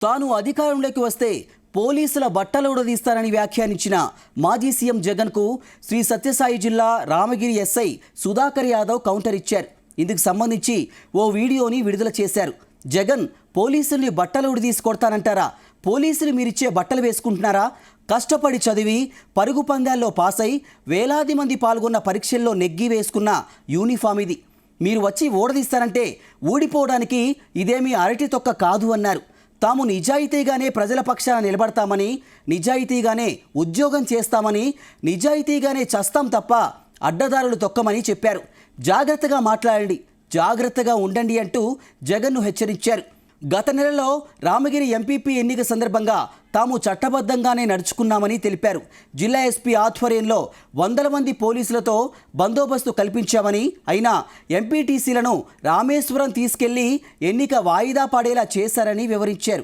తాను అధికారంలోకి వస్తే పోలీసుల బట్టలు ఉడదీస్తారని వ్యాఖ్యానించిన మాజీ సీఎం జగన్కు శ్రీ సత్యసాయి జిల్లా రామగిరి ఎస్ఐ సుధాకర్ యాదవ్ కౌంటర్ ఇచ్చారు. ఇందుకు సంబంధించి ఓ వీడియోని విడుదల చేశారు. జగన్ పోలీసుల్ని బట్టలు ఉడదీసి కొడతానంటారా? పోలీసులు మీరిచ్చే బట్టలు వేసుకుంటున్నారా? కష్టపడి చదివి పరుగు పందాల్లో పాస్ అయి వేలాది మంది పాల్గొన్న పరీక్షల్లో నెగ్గి వేసుకున్న యూనిఫామ్ ఇది. మీరు వచ్చి ఓడదీస్తారంటే ఊడిపోవడానికి ఇదేమీ అరటి తొక్క కాదు అన్నారు. తాము నిజాయితీగానే ప్రజల పక్షాన నిలబడతామని, నిజాయితీగానే ఉద్యోగం చేస్తామని, నిజాయితీగానే చస్తాం తప్ప అడ్డదారులు తొక్కమని చెప్పారు. జాగ్రత్తగా మాట్లాడండి, జాగ్రత్తగా ఉండండి అంటూ జగన్ను హెచ్చరించారు. గత నెలలో రామగిరి ఎంపీపీ ఎన్నిక సందర్భంగా తాము చట్టబద్ధంగానే నడుచుకున్నామని తెలిపారు. జిల్లా ఎస్పీ ఆధ్వర్యంలో వందల మంది పోలీసులతో బందోబస్తు కల్పించామని, అయినా ఎంపీటీసీలను రామేశ్వరం తీసుకెళ్లి ఎన్నిక వాయిదా పడేలా చేశారని వివరించారు.